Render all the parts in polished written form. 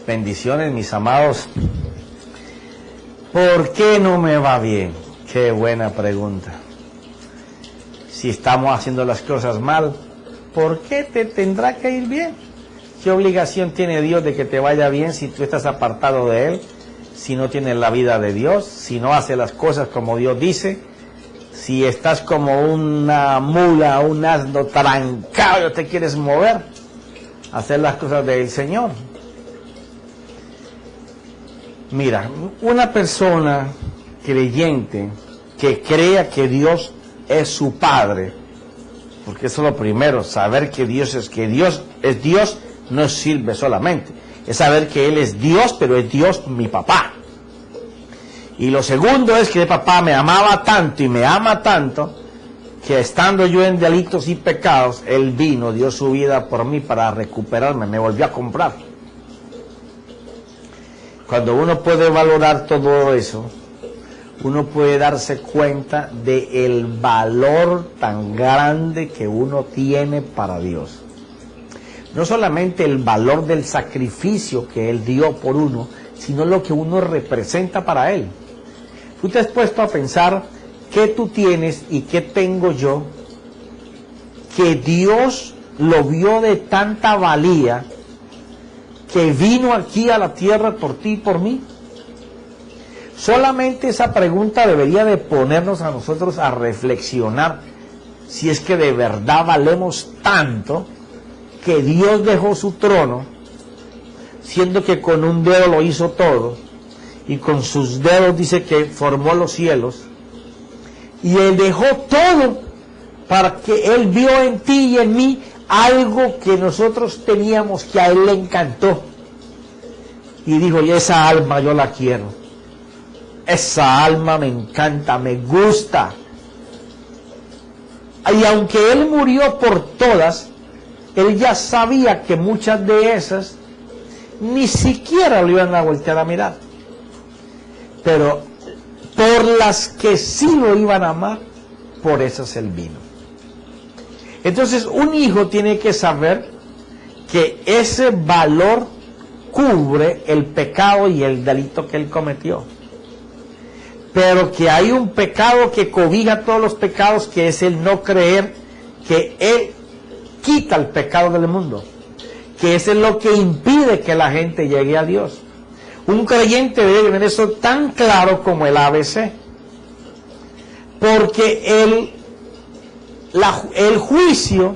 Bendiciones, mis amados. ¿Por qué no me va bien? Qué buena pregunta. Si estamos haciendo las cosas mal, ¿por qué te tendrá que ir bien? ¿Qué obligación tiene Dios de que te vaya bien si tú estás apartado de Él? Si no tienes la vida de Dios, si no haces las cosas como Dios dice, si estás como una mula, un asno trancado y te quieres mover, hacer las cosas del Señor. Mira, una persona creyente que crea que Dios es su Padre, porque eso es lo primero, saber que Dios es Dios, no sirve solamente, es saber que Él es Dios, pero es Dios mi papá. Y lo segundo es que el papá me amaba tanto y me ama tanto, que estando yo en delitos y pecados, Él vino, dio su vida por mí para recuperarme, me volvió a comprar. Cuando uno puede valorar todo eso, uno puede darse cuenta del valor tan grande que uno tiene para Dios. No solamente el valor del sacrificio que Él dio por uno, sino lo que uno representa para Él. Tú te has puesto a pensar qué tú tienes y qué tengo yo, que Dios lo vio de tanta valía, que vino aquí a la tierra por ti y por mí. Solamente esa pregunta debería de ponernos a nosotros a reflexionar si es que de verdad valemos tanto que Dios dejó su trono, siendo que con un dedo lo hizo todo, y con sus dedos dice que formó los cielos, y Él dejó todo para que Él vio en ti y en mí algo que nosotros teníamos que a Él le encantó, y dijo, y esa alma yo la quiero, esa alma me encanta, me gusta. Y aunque Él murió por todas, Él ya sabía que muchas de esas ni siquiera lo iban a voltear a mirar, pero por las que sí lo iban a amar, por esas Él vino. Entonces un hijo tiene que saber que ese valor cubre el pecado y el delito que él cometió, pero que hay un pecado que cobija todos los pecados, que es el no creer que Él quita el pecado del mundo, que eso es lo que impide que la gente llegue a Dios. Un creyente debe tener eso tan claro como el ABC, porque el juicio,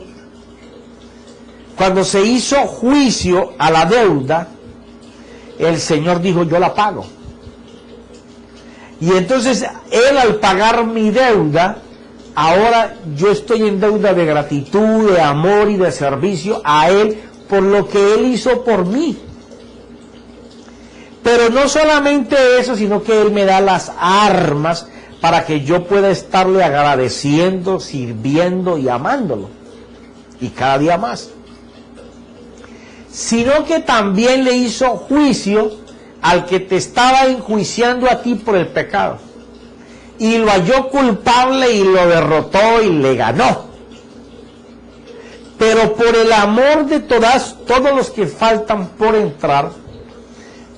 cuando se hizo juicio a la deuda, el Señor dijo, yo la pago. Y entonces Él, al pagar mi deuda, ahora yo estoy en deuda de gratitud, de amor y de servicio a Él por lo que Él hizo por mí. Pero no solamente eso, sino que Él me da las armas para que yo pueda estarle agradeciendo, sirviendo y amándolo. Y cada día más. Sino que también le hizo juicio al que te estaba enjuiciando a ti por el pecado. Y lo halló culpable y lo derrotó y le ganó. Pero por el amor de todos los que faltan por entrar,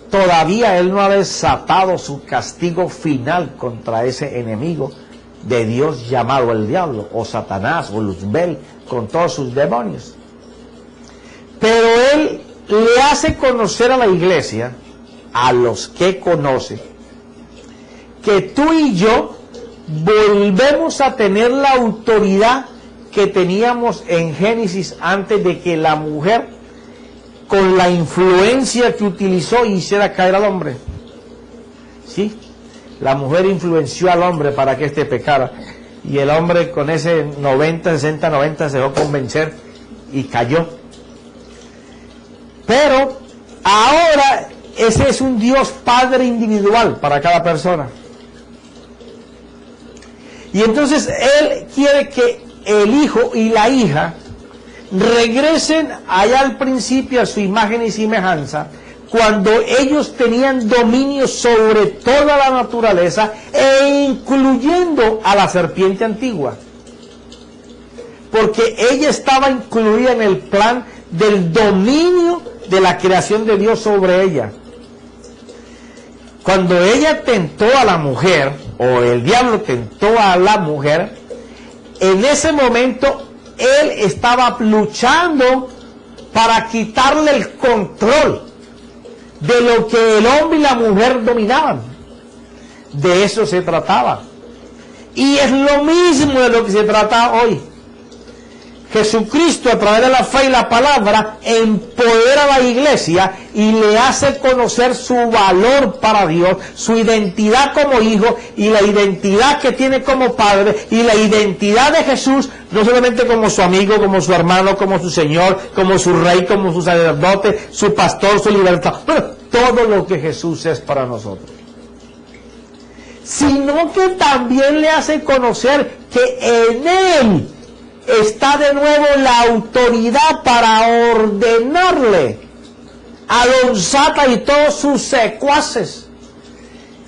todavía Él no ha desatado su castigo final contra ese enemigo de Dios llamado el diablo, o Satanás, o Luzbel, con todos sus demonios. Pero Él le hace conocer a la iglesia, a los que conoce, que tú y yo volvemos a tener la autoridad que teníamos en Génesis antes de que la mujer, con la influencia que utilizó, hiciera caer al hombre. ¿Sí? La mujer influenció al hombre para que éste pecara, y el hombre con ese 60-90 se dejó convencer y cayó. Pero ahora ese es un Dios Padre individual para cada persona. Y entonces Él quiere que el hijo y la hija regresen allá al principio a su imagen y semejanza, cuando ellos tenían dominio sobre toda la naturaleza, e incluyendo a la serpiente antigua, porque ella estaba incluida en el plan del dominio de la creación de Dios sobre ella. Cuando ella tentó a la mujer, o el diablo tentó a la mujer, en ese momento él estaba luchando para quitarle el control de lo que el hombre y la mujer dominaban. De eso se trataba. Y es lo mismo de lo que se trata hoy. Jesucristo, a través de la fe y la palabra, empodera a la iglesia y le hace conocer su valor para Dios, su identidad como hijo y la identidad que tiene como padre y la identidad de Jesús, no solamente como su amigo, como su hermano, como su Señor, como su rey, como su sacerdote, su pastor, su libertad, bueno, todo lo que Jesús es para nosotros. Sino que también le hace conocer que en Él está de nuevo la autoridad para ordenarle a Don Satan y todos sus secuaces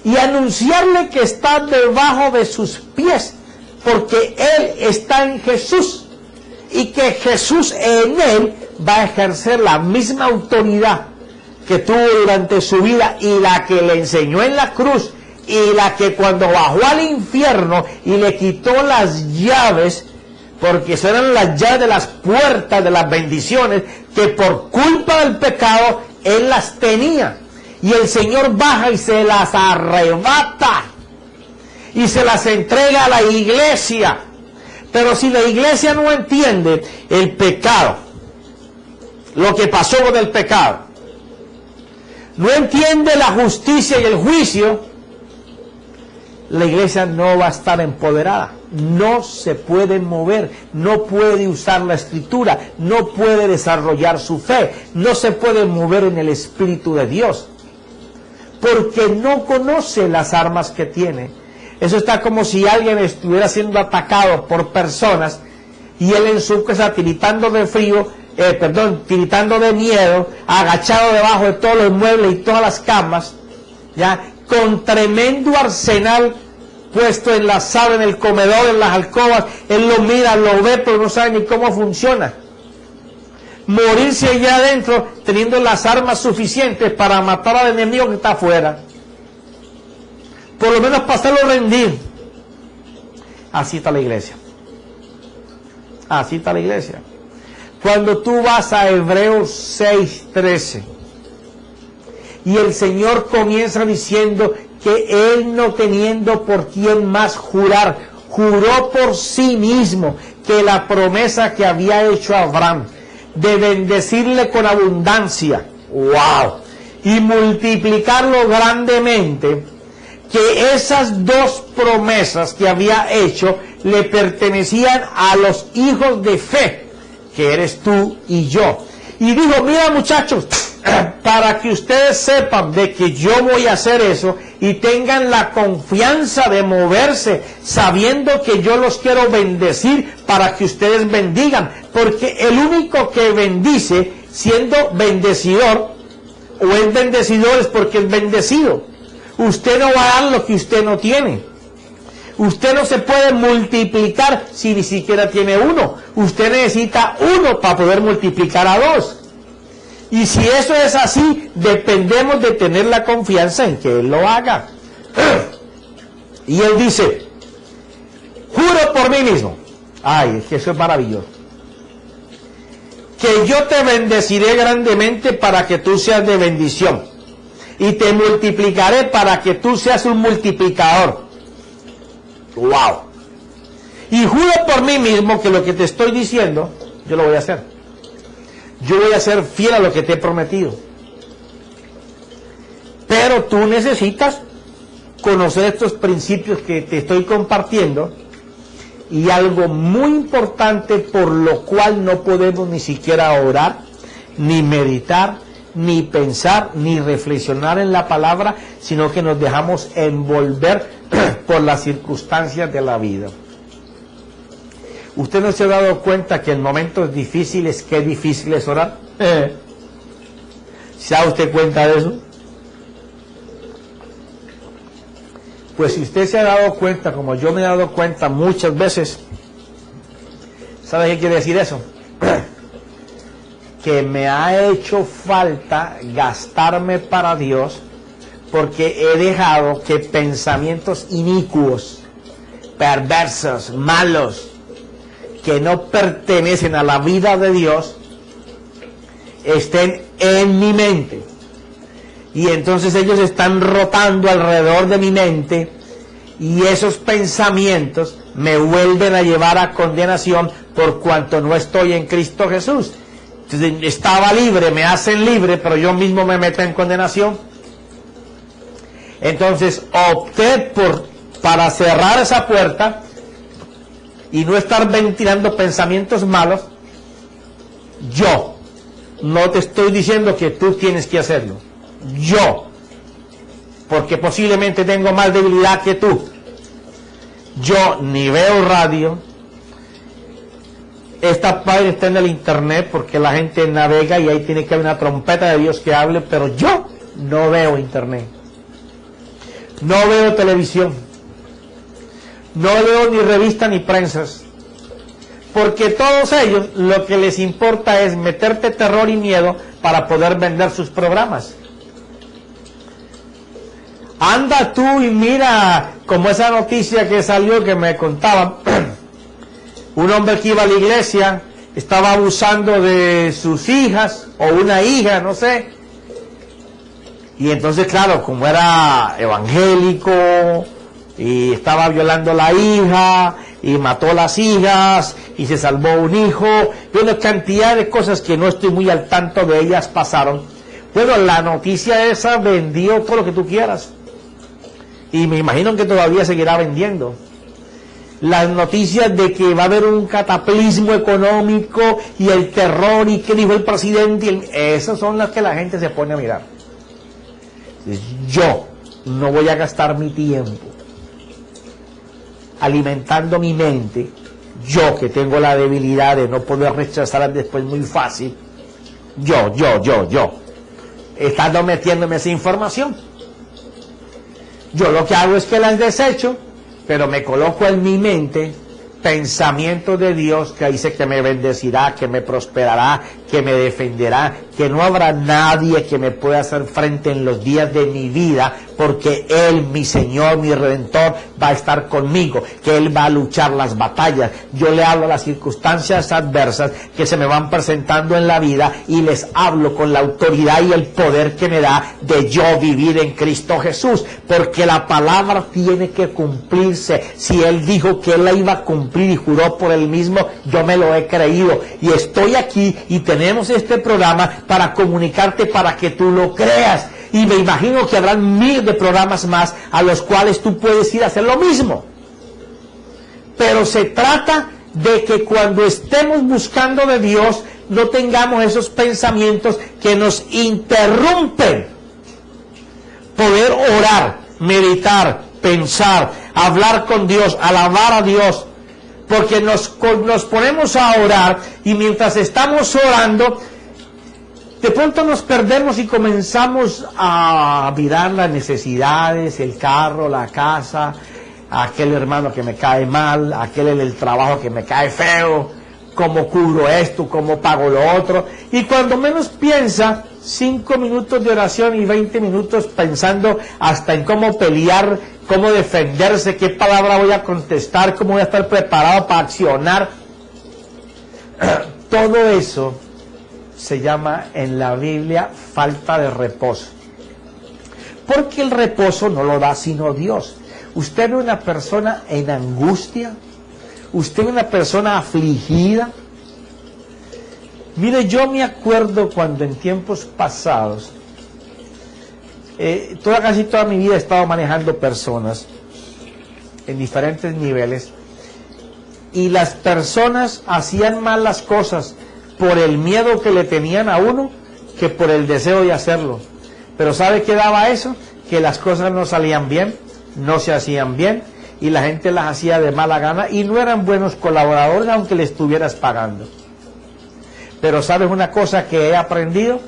y anunciarle que está debajo de sus pies, porque Él está en Jesús y que Jesús en Él va a ejercer la misma autoridad que tuvo durante su vida y la que le enseñó en la cruz y la que cuando bajó al infierno y le quitó las llaves, porque esas eran las llaves de las puertas de las bendiciones, que por culpa del pecado él las tenía. Y el Señor baja y se las arrebata y se las entrega a la iglesia. Pero si la iglesia no entiende el pecado, lo que pasó con el pecado, no entiende la justicia y el juicio, la iglesia no va a estar empoderada, no se puede mover, no puede usar la escritura, no puede desarrollar su fe, no se puede mover en el Espíritu de Dios, porque no conoce las armas que tiene. Eso está como si alguien estuviera siendo atacado por personas y él en su casa tiritando de frío, tiritando de miedo, agachado debajo de todos los muebles y todas las camas, ya, con tremendo arsenal puesto en la sala, en el comedor, en las alcobas. Él lo mira, lo ve, pero no sabe ni cómo funciona. Morirse allá adentro teniendo las armas suficientes para matar al enemigo que está afuera. Por lo menos para hacerlo rendir. Así está la iglesia. Así está la iglesia. Cuando tú vas a Hebreos 6:13 y el Señor comienza diciendo que Él, no teniendo por quién más jurar, juró por sí mismo que la promesa que había hecho a Abraham de bendecirle con abundancia, ¡wow!, y multiplicarlo grandemente, que esas dos promesas que había hecho le pertenecían a los hijos de fe, que eres tú y yo. Y dijo, mira muchachos, para que ustedes sepan de que yo voy a hacer eso y tengan la confianza de moverse sabiendo que yo los quiero bendecir para que ustedes bendigan, porque el único que bendice siendo bendecidor o es bendecidor es porque es bendecido. Usted no va a dar lo que usted no tiene. Usted no se puede multiplicar si ni siquiera tiene uno. Usted necesita uno para poder multiplicar a dos. Y si eso es así, dependemos de tener la confianza en que Él lo haga. Y Él dice, juro por mí mismo. Ay, es que eso es maravilloso. Que yo te bendeciré grandemente para que tú seas de bendición. Y te multiplicaré para que tú seas un multiplicador. ¡Wow! Y juro por mí mismo que lo que te estoy diciendo, yo lo voy a hacer. Yo voy a ser fiel a lo que te he prometido. Pero tú necesitas conocer estos principios que te estoy compartiendo, y algo muy importante por lo cual no podemos ni siquiera orar, ni meditar, ni pensar, ni reflexionar en la palabra, sino que nos dejamos envolver por las circunstancias de la vida. ¿Usted no se ha dado cuenta que en momentos difíciles, qué difícil es orar? ¿Se da usted cuenta de eso? Pues si usted se ha dado cuenta, como yo me he dado cuenta muchas veces, ¿sabe qué quiere decir eso? que me ha hecho falta gastarme para Dios, porque he dejado que pensamientos inicuos, perversos, malos, que no pertenecen a la vida de Dios, estén en mi mente. Y entonces ellos están rotando alrededor de mi mente, y esos pensamientos me vuelven a llevar a condenación por cuanto no estoy en Cristo Jesús. Entonces, estaba libre, me hacen libre, pero yo mismo me meto en condenación. Entonces opté para cerrar esa puerta y no estar ventilando pensamientos malos. Yo no te estoy diciendo que tú tienes que hacerlo. Yo, porque posiblemente tengo más debilidad que tú. Yo ni veo radio. Esta página está en el internet porque la gente navega y ahí tiene que haber una trompeta de Dios que hable, pero yo no veo internet. No veo televisión. No leo ni revista ni prensas. Porque todos ellos lo que les importa es meterte terror y miedo para poder vender sus programas. Anda tú y mira como esa noticia que salió que me contaban. Un hombre que iba a la iglesia estaba abusando de sus hijas o una hija, no sé. Y entonces, claro, como era evangélico y estaba violando a la hija y mató a las hijas y se salvó un hijo, y una cantidad de cosas que no estoy muy al tanto de ellas pasaron. Bueno, la noticia esa vendió todo lo que tú quieras. Y me imagino que todavía seguirá vendiendo. Las noticias de que va a haber un cataclismo económico y el terror y qué dijo el presidente, esas son las que la gente se pone a mirar. Yo no voy a gastar mi tiempo alimentando mi mente, yo que tengo la debilidad de no poder rechazar después muy fácil, yo, estando metiéndome esa información. Yo lo que hago es que las desecho, pero me coloco en mi mente pensamientos de Dios que dice que me bendecirá, que me prosperará, que me defenderá, que no habrá nadie que me pueda hacer frente en los días de mi vida, porque Él, mi Señor, mi Redentor, va a estar conmigo, que Él va a luchar las batallas. Yo le hablo a las circunstancias adversas que se me van presentando en la vida y les hablo con la autoridad y el poder que me da de yo vivir en Cristo Jesús, porque la palabra tiene que cumplirse. Si Él dijo que Él la iba a cumplir y juró por Él mismo, yo me lo he creído y estoy aquí y tenemos este programa para comunicarte para que tú lo creas. Y me imagino que habrán miles de programas más a los cuales tú puedes ir a hacer lo mismo. Pero se trata de que cuando estemos buscando de Dios, no tengamos esos pensamientos que nos interrumpen poder orar, meditar, pensar, hablar con Dios, alabar a Dios. Porque nos ponemos a orar y mientras estamos orando, de pronto nos perdemos y comenzamos a mirar las necesidades, el carro, la casa, aquel hermano que me cae mal, aquel en el trabajo que me cae feo, cómo cubro esto, cómo pago lo otro. Y cuando menos piensa, 5 minutos de oración y 20 minutos pensando hasta en cómo pelear, cómo defenderse, qué palabra voy a contestar, cómo voy a estar preparado para accionar. Todo eso se llama en la Biblia falta de reposo. Porque el reposo no lo da sino Dios. Usted ve una persona en angustia, usted ve una persona afligida. Mire, yo me acuerdo cuando en tiempos pasados, casi toda mi vida he estado manejando personas en diferentes niveles, y las personas hacían mal las cosas por el miedo que le tenían a uno que por el deseo de hacerlo. Pero ¿sabe qué daba eso? Que las cosas no salían bien, no se hacían bien, y la gente las hacía de mala gana y no eran buenos colaboradores aunque le estuvieras pagando. Pero ¿sabes una cosa que he aprendido?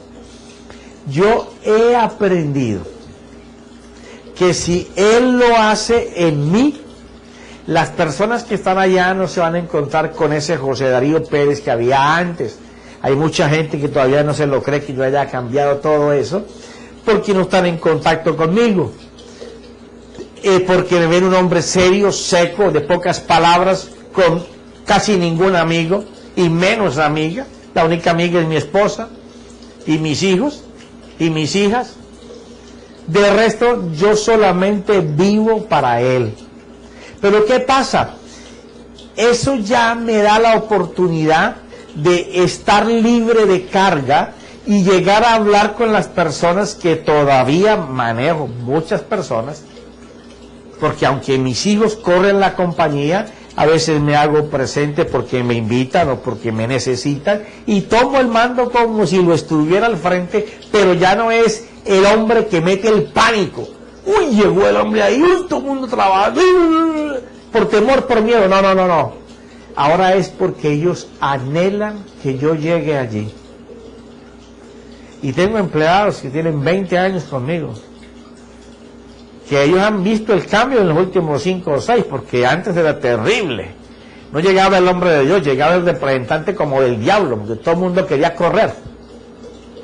Yo he aprendido que si Él lo hace en mí, las personas que están allá no se van a encontrar con ese José Darío Pérez que había antes. Hay mucha gente que todavía no se lo cree que yo haya cambiado todo eso, porque no están en contacto conmigo. Porque me ven un hombre serio, seco, de pocas palabras, con casi ningún amigo y menos amiga. La única amiga es mi esposa y mis hijos y mis hijas. De resto, yo solamente vivo para Él. Pero ¿qué pasa? Eso ya me da la oportunidad de estar libre de carga y llegar a hablar con las personas que todavía manejo, muchas personas, porque aunque mis hijos corren la compañía, a veces me hago presente porque me invitan o porque me necesitan y tomo el mando como si lo estuviera al frente, pero ya no es el hombre que mete el pánico. Uy, llegó el hombre ahí, uy, todo el mundo trabaja, por temor, por miedo. No. Ahora es porque ellos anhelan que yo llegue allí. Y tengo empleados que tienen 20 años conmigo, que ellos han visto el cambio en los últimos 5 o 6, porque antes era terrible. No llegaba el hombre de Dios, llegaba el representante como del diablo, porque todo el mundo quería correr.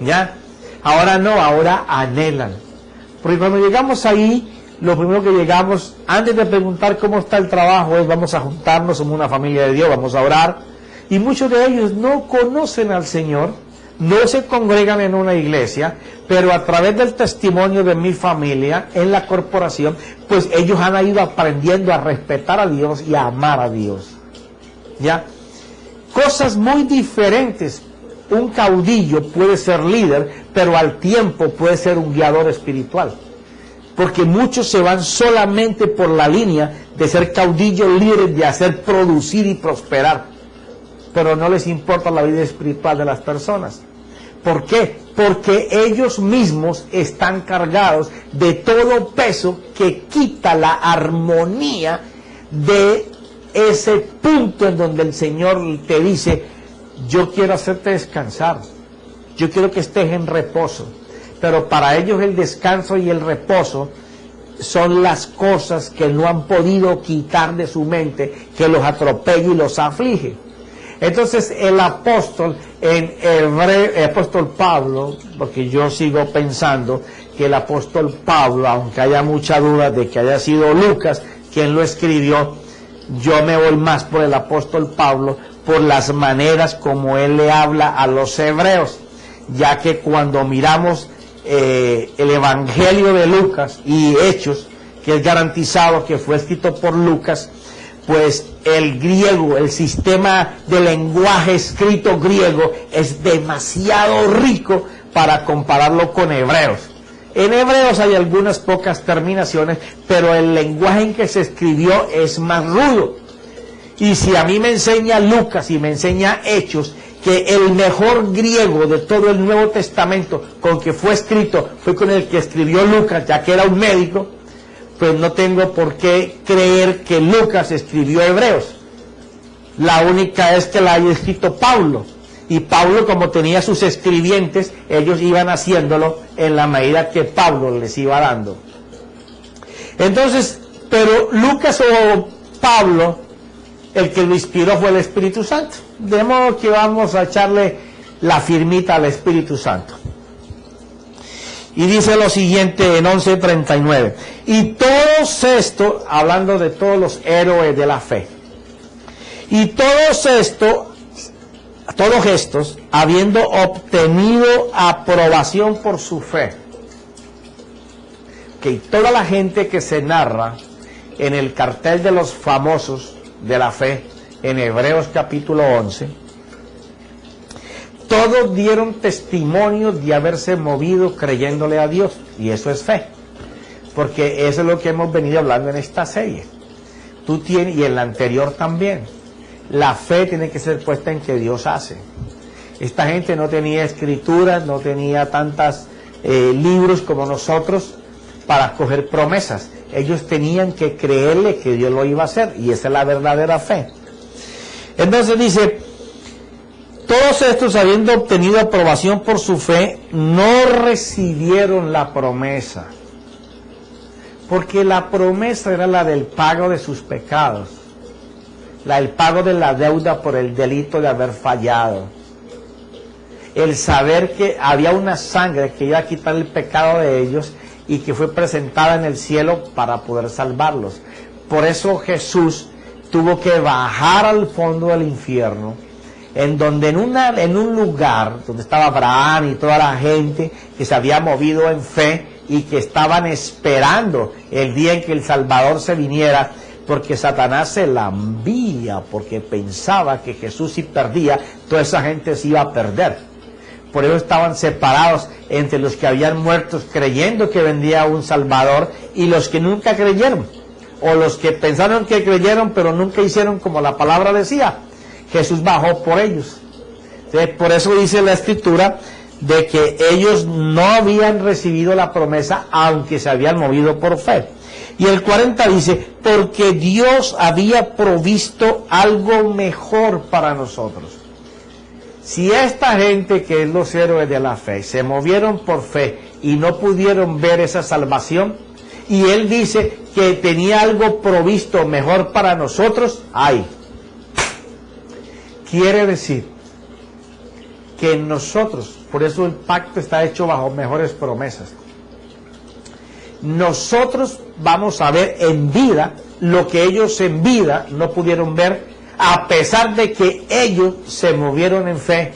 ¿Ya? Ahora no, ahora anhelan. Porque cuando llegamos ahí, lo primero que llegamos, antes de preguntar cómo está el trabajo, es vamos a juntarnos, somos una familia de Dios, vamos a orar. Y muchos de ellos no conocen al Señor, no se congregan en una iglesia, pero a través del testimonio de mi familia en la corporación, pues ellos han ido aprendiendo a respetar a Dios y a amar a Dios. ¿Ya? Cosas muy diferentes. Un caudillo puede ser líder, pero al tiempo puede ser un guiador espiritual. Porque muchos se van solamente por la línea de ser caudillos líderes, de hacer producir y prosperar. Pero no les importa la vida espiritual de las personas. ¿Por qué? Porque ellos mismos están cargados de todo peso que quita la armonía de ese punto en donde el Señor te dice: yo quiero hacerte descansar, yo quiero que estés en reposo. Pero para ellos el descanso y el reposo son las cosas que no han podido quitar de su mente, que los atropella y los aflige. Entonces el apóstol, en hebreo, el apóstol Pablo, porque yo sigo pensando que el apóstol Pablo, aunque haya mucha duda de que haya sido Lucas quien lo escribió, yo me voy más por el apóstol Pablo, por las maneras como él le habla a los hebreos, ya que cuando miramos el Evangelio de Lucas y Hechos, que es garantizado que fue escrito por Lucas, pues el griego, el sistema de lenguaje escrito griego es demasiado rico para compararlo con hebreos. En hebreos hay algunas pocas terminaciones, pero el lenguaje en que se escribió es más rudo. Y si a mí me enseña Lucas y me enseña Hechos, que el mejor griego de todo el Nuevo Testamento con que fue escrito fue con el que escribió Lucas, ya que era un médico, pues no tengo por qué creer que Lucas escribió Hebreos. La única es que la haya escrito Pablo. Y Pablo, como tenía sus escribientes, ellos iban haciéndolo en la medida que Pablo les iba dando. Entonces, pero Lucas o Pablo, el que lo inspiró fue el Espíritu Santo. De modo que vamos a echarle la firmita al Espíritu Santo. Y dice lo siguiente en 11:39. Y todos estos, hablando de todos los héroes de la fe, y todos estos, habiendo obtenido aprobación por su fe, que toda la gente que se narra en el cartel de los famosos de la fe, en Hebreos capítulo 11, todos dieron testimonio de haberse movido creyéndole a Dios, y eso es fe, porque eso es lo que hemos venido hablando en esta serie. Tú tienes, y en la anterior también, la fe tiene que ser puesta en que Dios hace. Esta gente no tenía escrituras, no tenía tantos libros como nosotros para coger promesas. Ellos tenían que creerle que Dios lo iba a hacer, y esa es la verdadera fe. Entonces dice: todos estos, habiendo obtenido aprobación por su fe, no recibieron la promesa, porque la promesa era la del pago de sus pecados, el pago de la deuda por el delito de haber fallado. el saber que había una sangre que iba a quitar el pecado de ellos y que fue presentada en el cielo para poder salvarlos. Por eso Jesús tuvo que bajar al fondo del infierno, en donde en un lugar donde estaba Abraham y toda la gente que se había movido en fe y que estaban esperando el día en que el Salvador se viniera, porque Satanás se lambía, porque pensaba que Jesús, si perdía, toda esa gente se iba a perder. Por eso estaban separados entre los que habían muerto creyendo que vendría un Salvador y los que nunca creyeron, o los que pensaron que creyeron pero nunca hicieron como la palabra decía. Jesús bajó por ellos. Entonces, por eso dice la Escritura de que ellos no habían recibido la promesa aunque se habían movido por fe. Y el 40 dice, porque Dios había provisto algo mejor para nosotros. Si esta gente que es los héroes de la fe se movieron por fe y no pudieron ver esa salvación, y Él dice que tenía algo provisto mejor para nosotros, ¡ay! Quiere decir que nosotros, por eso el pacto está hecho bajo mejores promesas. Nosotros vamos a ver en vida lo que ellos en vida no pudieron ver, a pesar de que ellos se movieron en fe,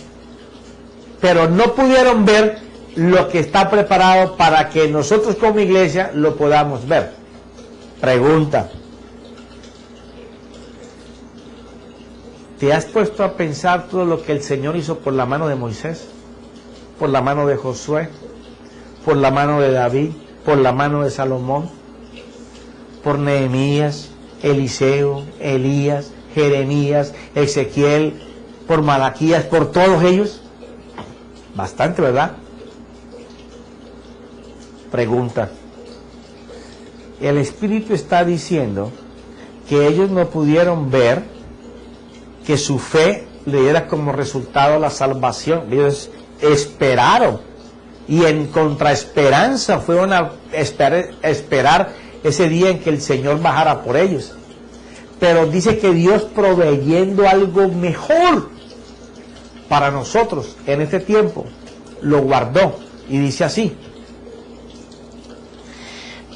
pero no pudieron ver lo que está preparado para que nosotros como iglesia lo podamos ver. Pregunta: ¿te has puesto a pensar todo lo que el Señor hizo por la mano de Moisés, por la mano de Josué, por la mano de David, por la mano de Salomón, por Nehemías, Eliseo, Elías, Jeremías, Ezequiel, por Malaquías, por todos ellos? Bastante, ¿verdad? Pregunta: el Espíritu está diciendo que ellos no pudieron ver que su fe le diera como resultado la salvación. Ellos esperaron y en contraesperanza fueron a esperar ese día en que el Señor bajara por ellos. Pero dice que Dios, proveyendo algo mejor para nosotros en este tiempo, lo guardó. Y dice así: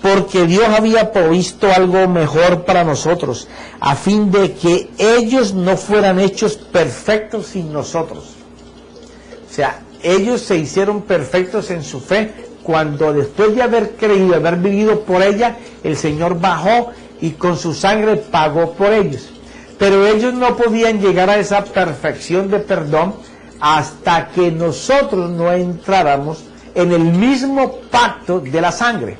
porque Dios había provisto algo mejor para nosotros, a fin de que ellos no fueran hechos perfectos sin nosotros. O sea, ellos se hicieron perfectos en su fe cuando, después de haber creído, haber vivido por ella, el Señor bajó y con su sangre pagó por ellos. Pero ellos no podían llegar a esa perfección de perdón hasta que nosotros no entráramos en el mismo pacto de la sangre.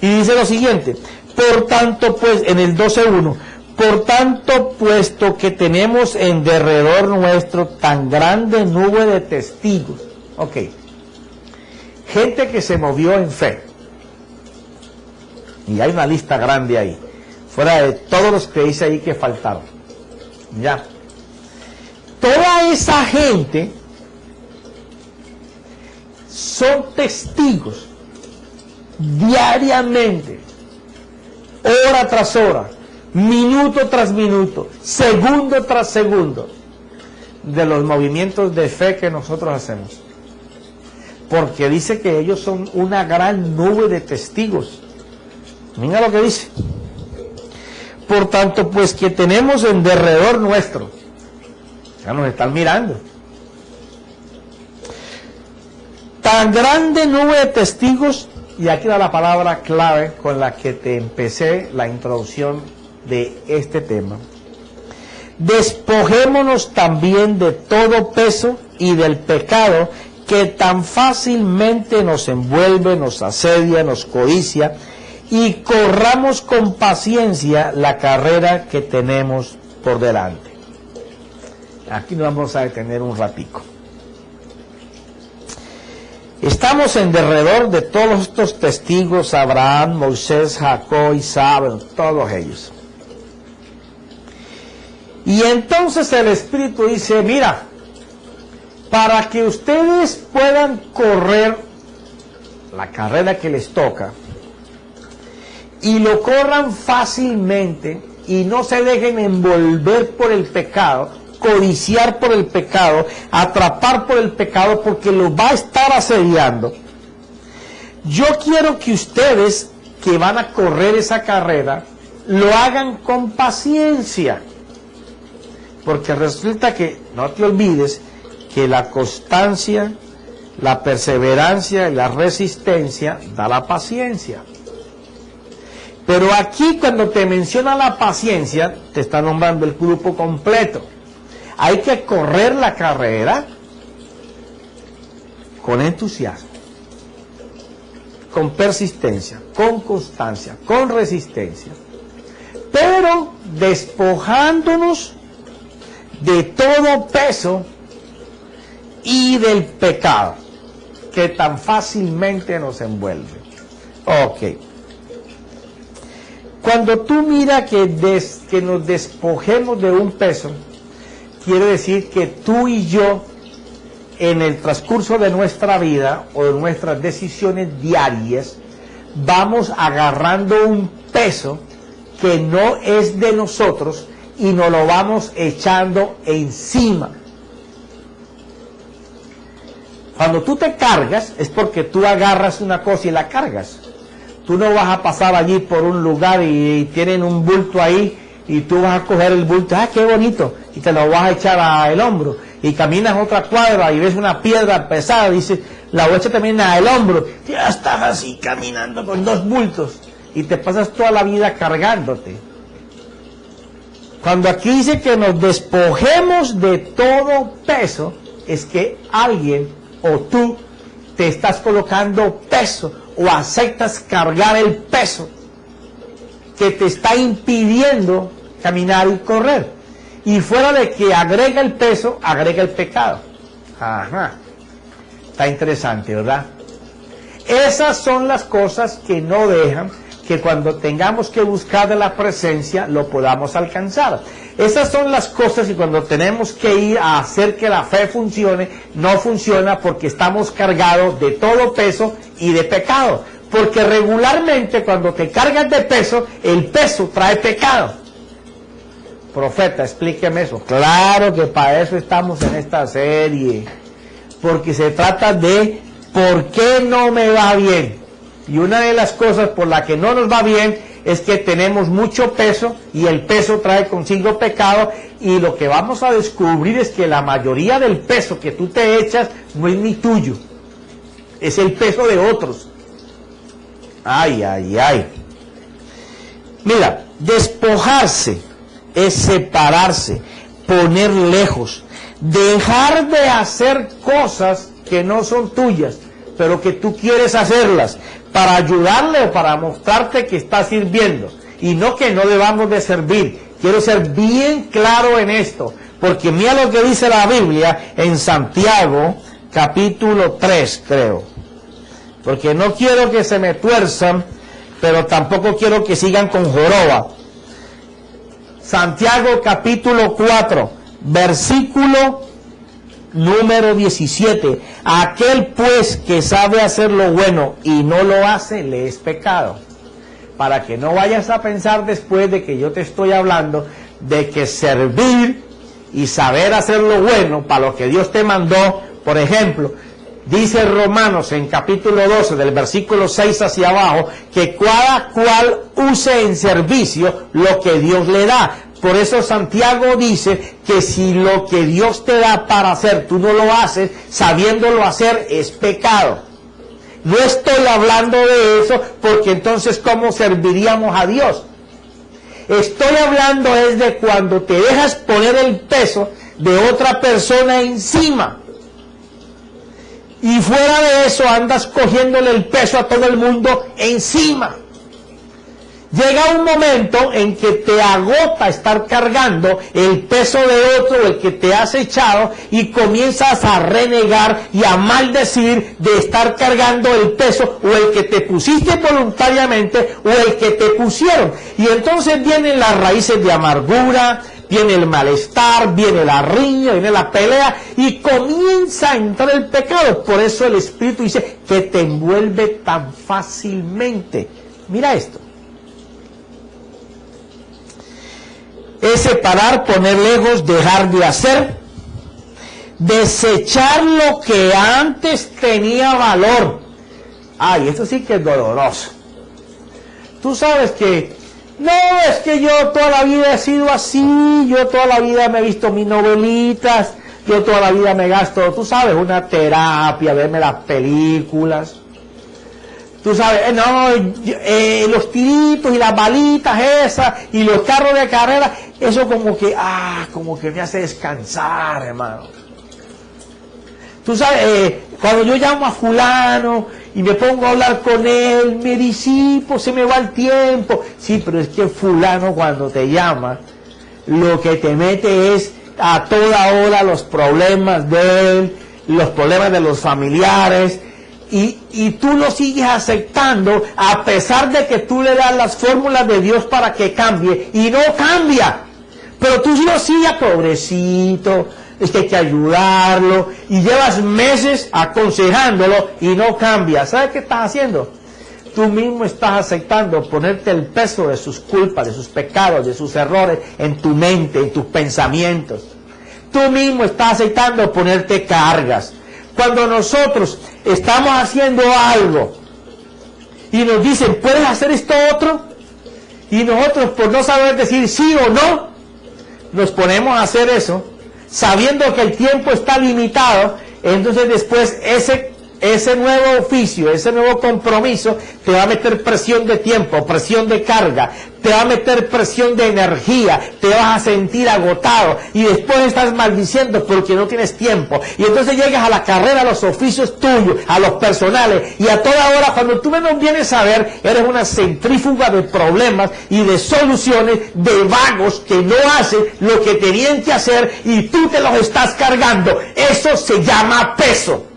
Y dice lo siguiente: por tanto, pues, en el 12:1, por tanto, puesto que tenemos en derredor nuestro tan grande nube de testigos. Ok, gente que se movió en fe, y hay una lista grande ahí, fuera de todos los que dice ahí que faltaron. Ya, toda esa gente son testigos diariamente, hora tras hora, minuto tras minuto, segundo tras segundo, de los movimientos de fe que nosotros hacemos. Porque dice que ellos son una gran nube de testigos. Mira lo que dice: por tanto, pues, que tenemos en derredor nuestro, ya nos están mirando, tan grande nube de testigos. Y aquí da la palabra clave con la que te empecé la introducción de este tema. Despojémonos también de todo peso y del pecado que tan fácilmente nos envuelve, nos asedia, nos codicia, y corramos con paciencia la carrera que tenemos por delante. Aquí nos vamos a detener un ratico. Estamos en derredor de todos estos testigos: Abraham, Moisés, Jacob, Isaac, todos ellos. Y entonces el Espíritu dice: mira, para que ustedes puedan correr la carrera que les toca, y lo corran fácilmente, y no se dejen envolver por el pecado, codiciar por el pecado, atrapar por el pecado, porque los va a estar asediando. Yo quiero que ustedes que van a correr esa carrera, lo hagan con paciencia. Porque resulta que, no te olvides, que la constancia, la perseverancia y la resistencia da la paciencia. Pero aquí cuando te menciona la paciencia, te está nombrando el grupo completo. Hay que correr la carrera con entusiasmo, con persistencia, con constancia, con resistencia, pero despojándonos de todo peso y del pecado que tan fácilmente nos envuelve. Ok. Cuando tú miras que nos despojemos de un peso, quiere decir que tú y yo, en el transcurso de nuestra vida o de nuestras decisiones diarias, vamos agarrando un peso que no es de nosotros y nos lo vamos echando encima. Cuando tú te cargas es porque tú agarras una cosa y la cargas. Tú no vas a pasar allí por un lugar y tienen un bulto ahí y tú vas a coger el bulto, ¡ah, qué bonito! Y te lo vas a echar al hombro. Y caminas otra cuadra y ves una piedra pesada, dices, la voy a echar también al hombro. Y ya estás así caminando con dos bultos y te pasas toda la vida cargándote. Cuando aquí dice que nos despojemos de todo peso, es que alguien o tú te estás colocando peso o aceptas cargar el peso que te está impidiendo caminar y correr. Y fuera de que agrega el peso, agrega el pecado. Ajá. Está interesante, ¿verdad? Esas son las cosas que no dejan que cuando tengamos que buscar de la presencia lo podamos alcanzar. Esas son las cosas que cuando tenemos que ir a hacer que la fe funcione, no funciona porque estamos cargados de todo peso y de pecado. Porque regularmente cuando te cargas de peso, el peso trae pecado. Profeta, explíqueme eso. Claro que para eso estamos en esta serie. Porque se trata de ¿por qué no me va bien? Y una de las cosas por la que no nos va bien es que tenemos mucho peso y el peso trae consigo pecado, y lo que vamos a descubrir es que la mayoría del peso que tú te echas no es ni tuyo, es el peso de otros. Ay, ay, ay. Mira, despojarse es separarse, poner lejos, dejar de hacer cosas que no son tuyas, pero que tú quieres hacerlas para ayudarle o para mostrarte que estás sirviendo, y no que no debamos de servir. Quiero ser bien claro en esto, porque mira lo que dice la Biblia en Santiago, capítulo 3, creo, porque no quiero que se me tuerzan, pero tampoco quiero que sigan con joroba. Santiago, capítulo 4, versículo número 17. Aquel pues que sabe hacer lo bueno y no lo hace, le es pecado. Para que no vayas a pensar después de que yo te estoy hablando de que servir y saber hacer lo bueno para lo que Dios te mandó. Por ejemplo, dice Romanos en capítulo 12 del versículo 6 hacia abajo, que cada cual use en servicio lo que Dios le da. Por eso Santiago dice que si lo que Dios te da para hacer tú no lo haces, sabiéndolo hacer, es pecado. No estoy hablando de eso porque entonces ¿cómo serviríamos a Dios? Estoy hablando es de cuando te dejas poner el peso de otra persona encima. Y fuera de eso andas cogiéndole el peso a todo el mundo encima. Llega un momento en que te agota estar cargando el peso de otro, el que te has echado, y comienzas a renegar y a maldecir de estar cargando el peso o el que te pusiste voluntariamente o el que te pusieron. Y entonces vienen las raíces de amargura, viene el malestar, viene la riña, viene la pelea y comienza a entrar el pecado. Por eso el Espíritu dice que te envuelve tan fácilmente. Mira esto. es separar, poner lejos, dejar de hacer, desechar lo que antes tenía valor. Ay, esto sí que es doloroso. Tú sabes que, no, es que yo toda la vida he sido así, yo toda la vida me he visto mis novelitas, yo toda la vida me gasto, tú sabes, una terapia, verme las películas. Tú sabes, los tiritos y las balitas esas, y los carros de carrera, eso como que me hace descansar, hermano. Tú sabes, cuando yo llamo a fulano y me pongo a hablar con él, me disipo, se me va el tiempo. Sí, pero es que fulano cuando te llama, lo que te mete es a toda hora los problemas de él, los problemas de los familiares, y tú lo sigues aceptando a pesar de que tú le das las fórmulas de Dios para que cambie, y no cambia. Pero tú lo sigues, pobrecito, es que hay que ayudarlo, y llevas meses aconsejándolo y no cambia. ¿Sabes qué estás haciendo? Tú mismo estás aceptando ponerte el peso de sus culpas, de sus pecados, de sus errores en tu mente, en tus pensamientos. Tú mismo estás aceptando ponerte cargas. Cuando nosotros estamos haciendo algo y nos dicen, ¿puedes hacer esto otro? Y nosotros, por no saber decir sí o no, nos ponemos a hacer eso, sabiendo que el tiempo está limitado. Entonces después ese nuevo oficio, ese nuevo compromiso te va a meter presión de tiempo, presión de carga, te va a meter presión de energía, te vas a sentir agotado y después estás maldiciendo porque no tienes tiempo. Y entonces llegas a la carrera, a los oficios tuyos, a los personales, y a toda hora, cuando tú menos vienes a ver, eres una centrífuga de problemas y de soluciones, de vagos que no hacen lo que tenían que hacer y tú te los estás cargando. Eso se llama peso.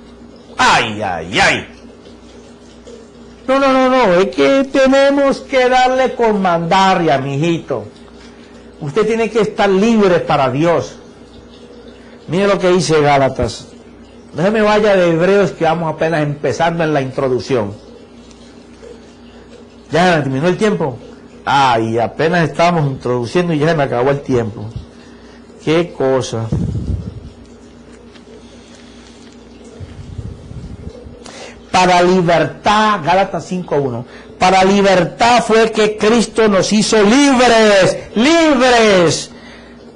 Ay, ay, ay. No, es que tenemos que darle con mandaria, mijito. Usted tiene que estar libre para Dios. Mire lo que dice Gálatas. Déjeme vaya de Hebreos, que vamos apenas empezando en la introducción. Ya terminó el tiempo. Ay, apenas estábamos introduciendo y ya se me acabó el tiempo. Qué cosa. Para libertad, Gálatas 5:1, para libertad fue que Cristo nos hizo libres.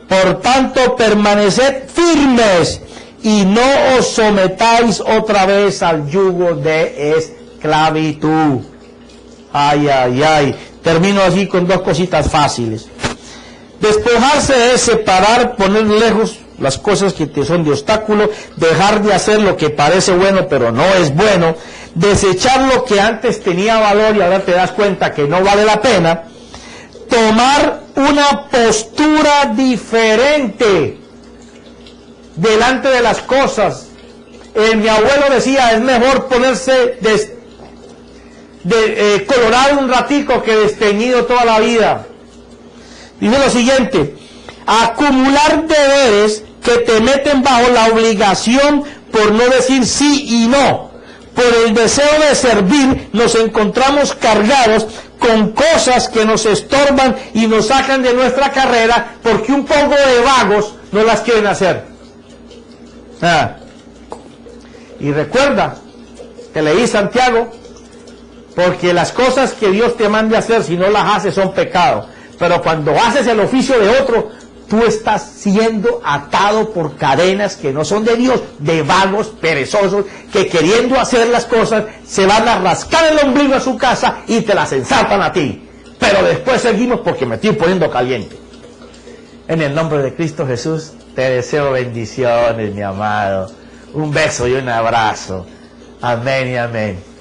Por tanto, permaneced firmes y no os sometáis otra vez al yugo de esclavitud. Ay, ay, ay. Termino así con dos cositas fáciles. Despojarse es separar, poner lejos las cosas que te son de obstáculo, dejar de hacer lo que parece bueno pero no es bueno, desechar lo que antes tenía valor y ahora te das cuenta que no vale la pena, tomar una postura diferente delante de las cosas. Mi abuelo decía, es mejor ponerse colorado un ratico que desteñido toda la vida. Dice lo siguiente: acumular deberes que te meten bajo la obligación por no decir sí y no. Por el deseo de servir nos encontramos cargados con cosas que nos estorban y nos sacan de nuestra carrera porque un poco de vagos no las quieren hacer. Y recuerda que leí Santiago, porque las cosas que Dios te mande a hacer, si no las haces, son pecado. Pero cuando haces el oficio de otro, tú estás siendo atado por cadenas que no son de Dios, de vagos perezosos que queriendo hacer las cosas se van a rascar el ombligo a su casa y te las ensartan a ti. Pero después seguimos porque me estoy poniendo caliente. En el nombre de Cristo Jesús te deseo bendiciones, mi amado. Un beso y un abrazo. Amén y amén.